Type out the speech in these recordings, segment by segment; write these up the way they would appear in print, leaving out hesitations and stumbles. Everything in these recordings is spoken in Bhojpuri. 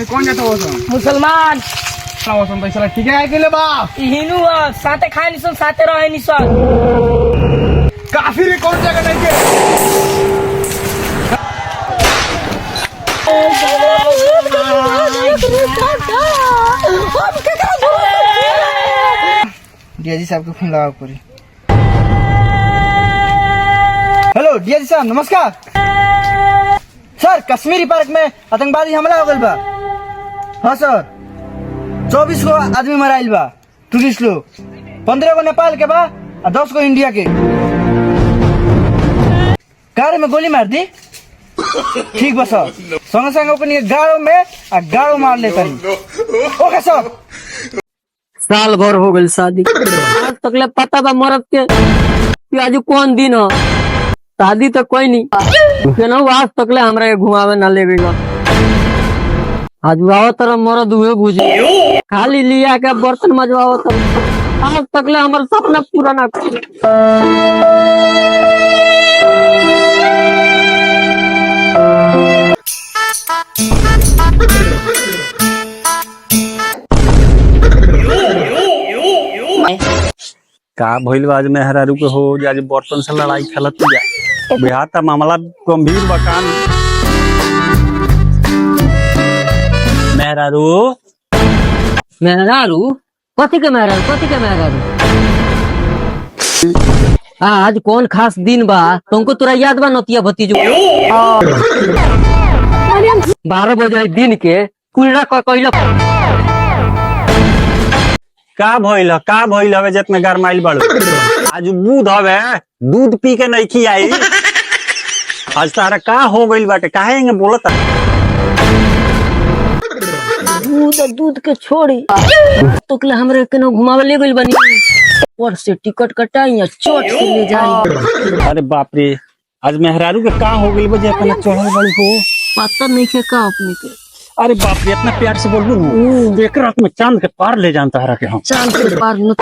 कौन जाता हो सन मुसलमान हो सन तो इसला ठीक है के ले बा हिंदू साथे खाए निसन साथे रहे निसन काफिर कौन जगह नहीं के डीआईजी साहब को फोन लगाओ पूरी। हेलो डीआईजी साहब नमस्कार सर। कश्मीरी पार्क में आतंकवादी हमला हो गइल बा। हाँ सर 24 को आदमी मराइल बा टूरिस्ट लोग 15 को नेपाल के बा और 10 को इंडिया के। कार में गोली मार दी ठीक बा सर। संग संग अपनी गाड़ो में गाड़ो मार लेता ओके सर। साल भर हो गई शादी आज तक ले पता बा मरद के कि आज कौन दिन हो शादी तो कोई नहीं केना आज तक ले हमरा घुमावे ना ले गइल आज बाबा तरह मरद हुए बुझे खाली लिया के बर्तन मजवाओ तर आज तक ले हमर सपना पूरा ना का भइल आज मेहरारू के हो आज बर्तन से लड़ाई खेलत जा बेहाता मामला गंभीर बकान। मेहरारू मेहरारू कथी के मेहरारू आज कौन खास दिन बा तुमको तोरा याद बा नतिया भतीजो 12 बजे दिन के कुलरा कहला का भइल हवे जितना गरमाइल बड़ आज दूध हवे दूध पी के नहीं खियाई आज तारा का हो गइल बाटे काहे इंगे बोलत दूध के छोड़ी तो के हमरे केनो घुमावे ले गइल बनी और से टिकट कटाई चोट से ले जाई। अरे बाप रे आज मेहरारू के का हो गइल बा जे अपना चढ़ल बड़ी हो पता नहीं के का अपने के। अरे बाप रे इतना प्यार से बोलबू एक रात में चांद के पार ले जानता हरा के हम चांद के पार न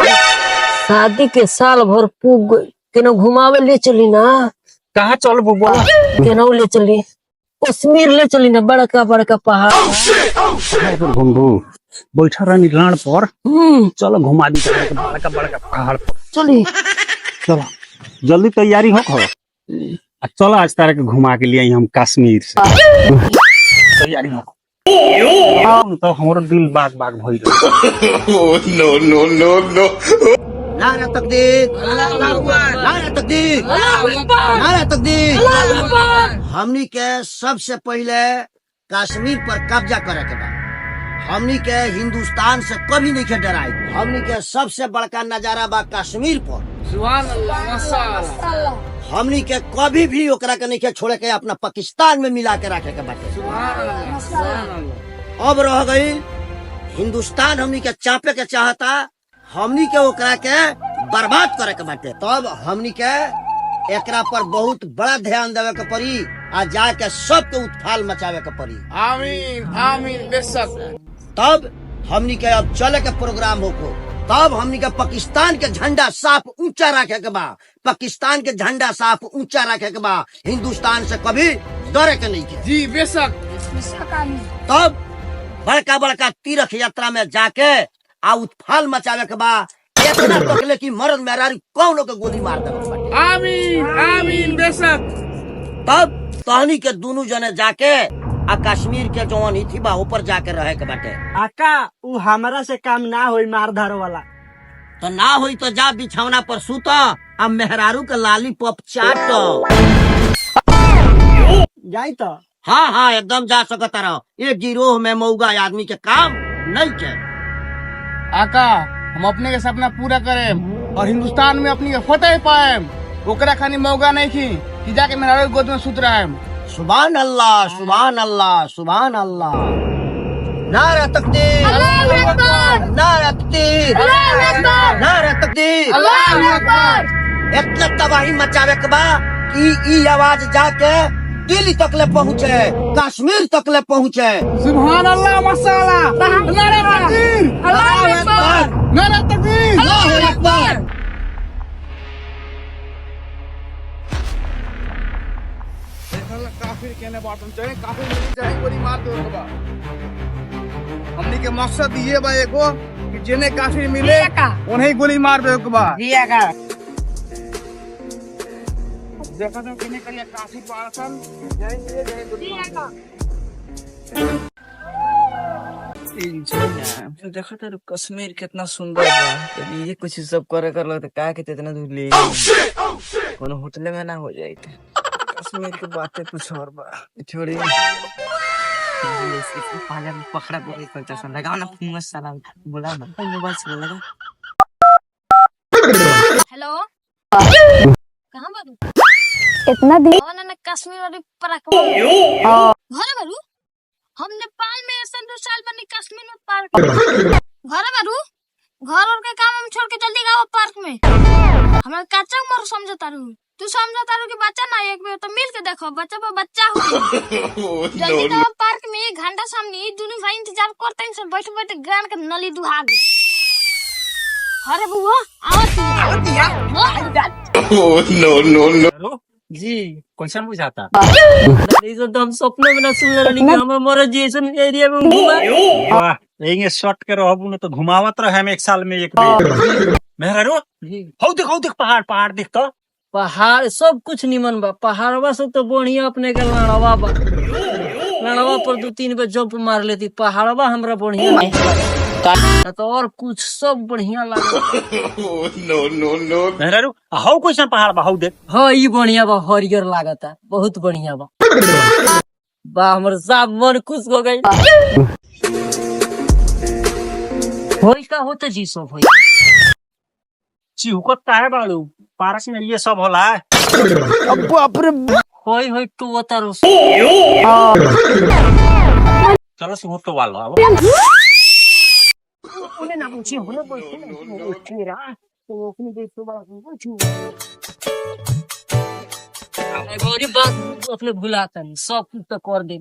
शादी के साल भर पूग गई केनो घुमावे ले चली ना कहाँ चलबू बोला केनो ले चली कश्मीर ले चली ना बड़का पहाड़ घूमबू बैठा रहनी लाड़ पर चलो घुमा दी बड़का पहाड़ पर चली चलो जल्दी तैयारी हो चलो आज तारा के घुमा के लिए हम कश्मीर से तैयारी हो तो हमारा दिल बाग भइल नो नारा तकदीर नारा तकदीर नारा तकदीर। हमनी के सबसे पहले कश्मीर पर कब्जा करे के बा। हमनी के हिंदुस्तान से कभी नहीं के डराई। हमनी के सबसे बड़का नजारा बा कश्मीर पर। सुभान अल्लाह माशाअल्लाह। हमनी के कभी भी ओकरा के नहीं के छोड़े के अपना पाकिस्तान में मिला के रखे के बाटे। अब रह गई हिंदुस्तान हमनी के चापे के चाहता हमनी के ओकरा के बर्बाद करे के बाटे। तब हमनी के एकरा पर बहुत बड़ा ध्यान देवे के पड़ी आ जाके सबके उत्थाल मचावे के पड़ी। आमीन आमीन बेशक। तब हमनी के अब चले के प्रोग्राम होको। तब हमनी के पाकिस्तान के झंडा साफ ऊंचा रखे के बा। पाकिस्तान के झंडा साफ ऊंचा रखे के बा। हिंदुस्तान से कभी डरे के नहीं के। जी बेशक। तब बड़का तीर्थ यात्रा में जाके आ उत्फाल मचावे के बा। इतना तकले की मर्द मेहरारू कौन के गोली मार दे। आमीन आमीन बेशक। तब तहनी के दोनों जने जाके आ कश्मीर के जवान थी बा ऊपर जाके रहे के बाटे। आका उ हमरा से काम ना होई मार धारो वाला तो ना होई तो जा बिछौना पर सूत आ मेहरारू के लालीपॉप चाट जाई तो। हाँ एकदम जा सकता रहो। एक गिरोह में मौगा आदमी के काम नहीं के। आका हम अपने के सपना पूरा करें और हिंदुस्तान में अपनी फतेह पाएम। ओकरा खानी मौका नहीं की कि जाके मेहरारू गोद में सुत रहा है। सुभान अल्लाह सुभान अल्लाह सुभान अल्लाह। नारा तकदीर नारा तकदीर नारा तकदीर। इतना तबाही मचावे के बा कि ई आवाज जाके दिल्ली तक ले पहुँचे कश्मीर तक ले पहुँचे। सुभान अल्लाह माशाअल्लाह। नारा तकबीर अल्लाहू अकबर नारा तकबीर अल्लाहू अकबर। काफिर कहने बात हम चाहे काफिर नहीं चाहे गोली मार दो। हमनी के मकसद ये बा एगो कि जिन्हें काफी मिले उन्हें गोली मार दे के बाद देखा तो किने करिया काफी पासन देखो तो कश्मीर कितना सुंदर बा। ये कुछ सब करे कर लगता का के इतना दूर ले कोनो होटल में ना हो जाए कश्मीर की बातें कुछ और बा छोड़ी पाले में पकड़ा पकड़ी करता सन लगाओ ना फोन में साला बोला ना मोबाइल से लगा। हेलो कहाँ बारू इतना दिन ना कश्मीर और घर बारू हम नेपाल में ऐसा 2 साल बनी कश्मीर में पार्क घर बारू घर और के काम हम छोड़ के जल्दी गाओ पार्क में हमरा काचा उम्र समझ तारू तू समझ तारू कि बच्चा ना एक बेर तो मिल के देखो बच्चा पर बच्चा हो जल्दी गाओ पार्क में घंटा सामने दोनों भाई इंतजार करते हैं सब बैठ बैठ ग्रांड के नली दुहा दे। अरे बुआ जी क्वेश्चन बुझाता ये तो हम सपने में ना सुन रहे कि हमारे मरे जैसन एरिया में घूमा वाह यही शॉर्ट के रहबू न तो घुमावत रहे हम एक साल में एक बेर मेहरारू हौ देख पहाड़ देख तो पहाड़ सब कुछ निमन बा पहाड़वा से तो बढ़िया अपने के लड़वा बा लड़वा पर 2-3 बार जंप मार लेती पहाड़वा हमरा बढ़िया नहीं तो और कुछ सब बढ़िया लगे मेहरारू हौ क्वेश्चन पहाड़ बा हौ देख हाँ ये बढ़िया बा हरियर लागता बहुत बढ़िया बा बा हमर साहब मन खुश हो गई होई का होता जी सब होई चिहुकत काहे बाड़ू पारस में ये सब होला होई होई तू बता रो चलो सुहो तो वालो अब उन्हें ना पूछी होने बोलते तेरा तो अपनी देख तो गौरी बात अपने भुलाता नहीं सब कुछ तो कर दे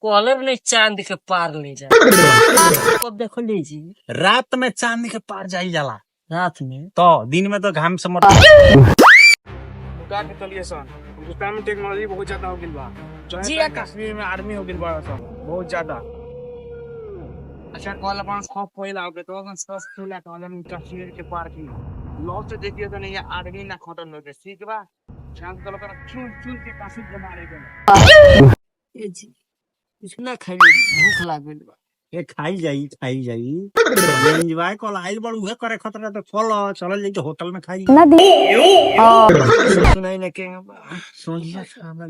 कॉलर ने चांद के पार ले जा कब देखो ले जी रात में चांद के पार जाई जाला रात में तो दिन में तो घाम से मर उठा के चलिए सन हिंदुस्तान में टेक्नोलॉजी बहुत ज्यादा हो गई बा जी, जी कश्मीर में आर्मी हो गई बड़ा सन बहुत ज्यादा। अच्छा कॉल अपन खौफ पहिला हो गए तो अपन सस खुला तो हम कश्मीर के पार्क में लॉस से देखिए तो नहीं ये आर्मी ना खत्म हो गए ठीक बा शांत चलो कर चुन के काफी जमा रहे गए ए जी कुछ ना खाई भूख लागल बा ये खाई जाई एंजॉय कॉल आइल बड़ उहे करे खतरा तो चल जाई तो होटल में खाई इतना दिन सुनाई ना के सोनिया हमरा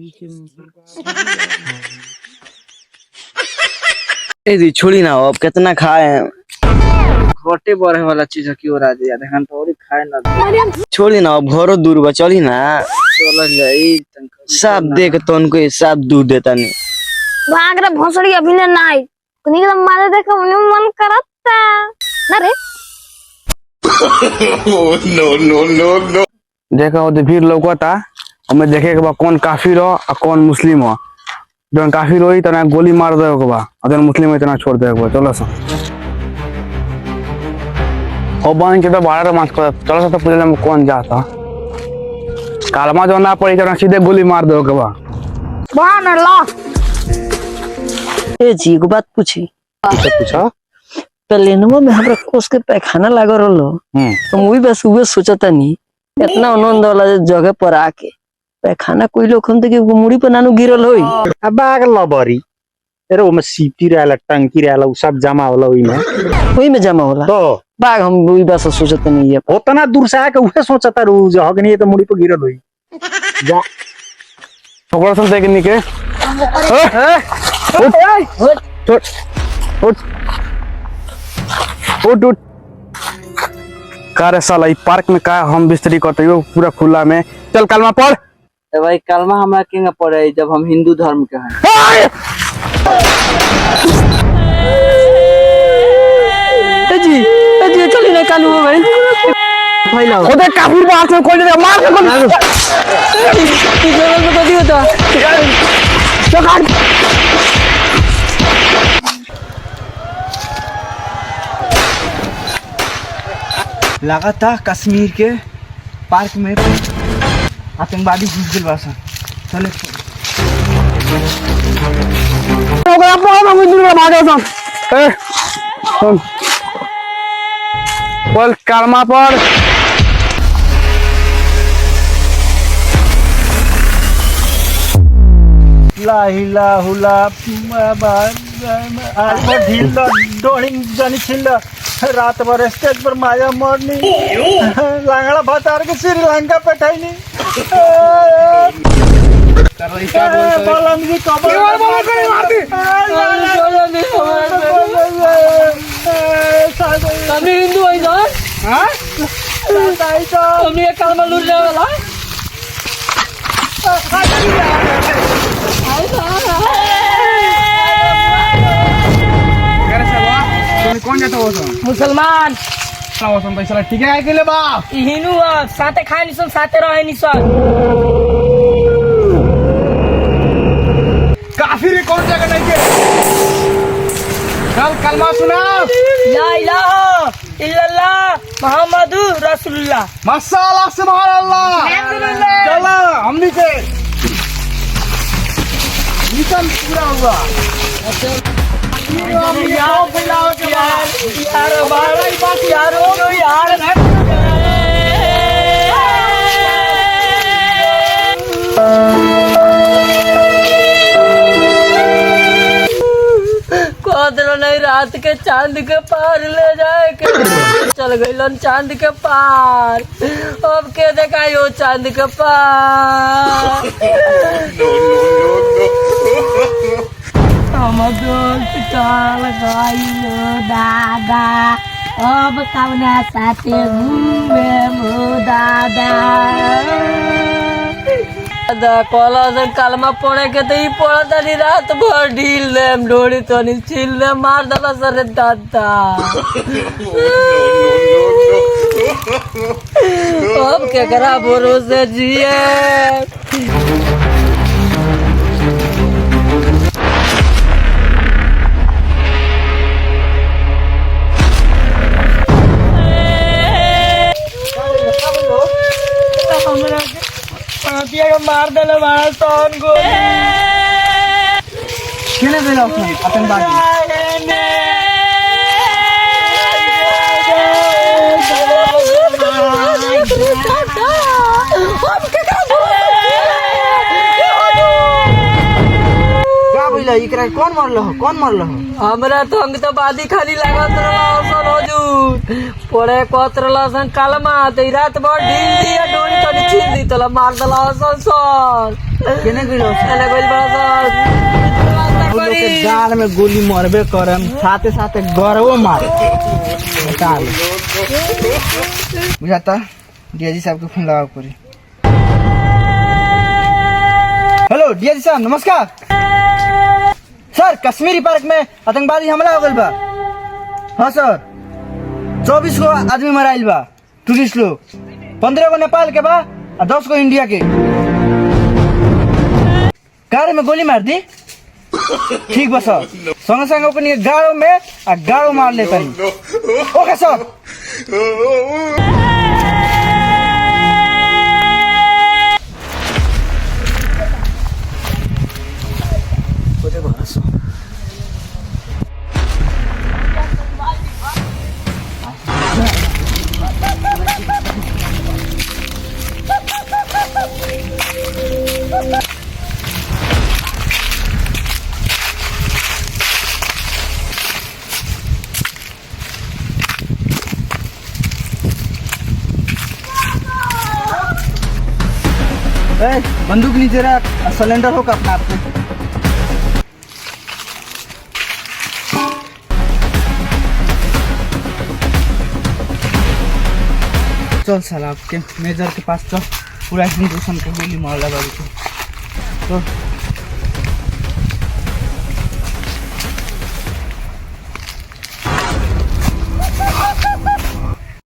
ए दी छोड़ी ना अब कितना खाए घटे बढ़े वाला चीज है क्यों राजे यार हम तो और खाए ना छोड़ी ना अब घरो दूर बा चली ना चल जाई साफ देख तो उनको साफ दूध देता नहीं भाग रे भोसड़ी अभी ने नाई कनी के मारे देखो मन करता ना रे नो देखा हो भीड़ लौकता हमें देखे के बा कौन काफिर हो और कौन मुस्लिम हो जौन काफिर होई तना गोली मार दे के बा और जौन मुस्लिम होई तना छोड़ दे के बा चलो सा हो बन के तो बाहर मार कर चलो सा तो पूछले में कौन जाता कालमा जो ना पड़ी तना सीधे गोली मार दे के बा बाहर ला ए जी को बात पूछी पूछा प्लेनवा में हमरा कोस के पैखाना लागल रहलो तो मुई बस उहे सोचता नहीं इतना आनंद वाला जगह पर आके पैखाना कोई लोग हम के मुड़ी पर नानू गिरल होई अब आग लबरी अरे ओमे सीपी रहला टंकी रहला उ सब जमा होला वही में जमा होला तो बाग हम वही बस सोचता नहीं है उतना दूर से आके उहे सोचता रू जो हगनी तो मुड़ी पे गिरल होई जा छोकरा सन देख निके उठ का रे साला ई पार्क में का हम बिस्तरी करते हो पूरा खुला में चल कलमा पढ़ भाई कलमा हमरा केंगा पड़े जब हम हिंदू धर्म के हैं ए जी चली ना कालू हो भाई फैला ओदे काफिर बात में कोई नहीं मार के की जगह पे कदी होता तो काट लगा था कश्मीर के पार्क में आतंकवादी घुस गए बस चले ओकरा पर हम दूर भागे सन ए, सुन बोल कलमा पढ़। ला हिला हुला आज मैं ढील डोळिंग जानी छिल रात भर स्टेज पर माया मोरनी लांगड़ा भातार के श्रीलंका पे ठाईनी बलम जी कबर कमी हिंदू है ना कमी एक काल में लूट जाए वाला कौन जाता हो मुसलमान पैसा ठीक है के लिए बा हिंदू साथे खाए निसन साथे रहे निसन काफी रे कौन जगह नहीं के कल कलमा सुना ला इलाहा इल्लल्लाह मुहम्मदुर रसूलुल्लाह मसाला सुभान अल्लाह चला हमनी के मिशन पूरा हुआ यार बारा ही बात यार हो गई यार कोदरो नहीं रात के चांद के पार ले जाए के चल गइलन चांद के पार अब के देखायो चांद के पार हम दोस्त चल गइलो दादा अब कवना साथे घूमे मो दादा दादा कॉलेज कलमा पढ़े के तो ही पढ़ा तानी रात भर ढील देम ढोड़ी तो नहीं छिल दे मार दादा सर दादा अब क्या करा भरोसे जिए मार देले मारा सोन को केने देला उसने आतंकवादी का बोला इकरा कौन मरलो हो हमरा तो अंग तो बादी खाली लागत रहला सन हजूर पड़े कत रहला सन कलमा ते रात भर ढील दिया डोरी तो छील दी तला मार दला सन सन केने गइलो चले गइल बड़ा लोग के गाल में गोली मारबे करम साथे साथे गरवो मारे बता ले बुझाता डीआईजी साहब को फोन लगाओ पड़ी। हेलो डीआईजी साहब नमस्कार सर कश्मीरी पार्क में आतंकवादी हमला हो गइल बा। हाँ सर 24 को आदमी मराइल बा टूरिस्ट लोग 15 को नेपाल के बा और 10 को इंडिया के कार में गोली मार दी। ठीक बा सर संगे संगे ओकनी गाड़ो में आ गाड़ो मार लेता ओके सर। बंदूक नीचे रख सिलेंडर होगा अपना आप में। चल साला आपके मेजर के पास चल पूरा हिंदुस्तान को गोली मार लगा तो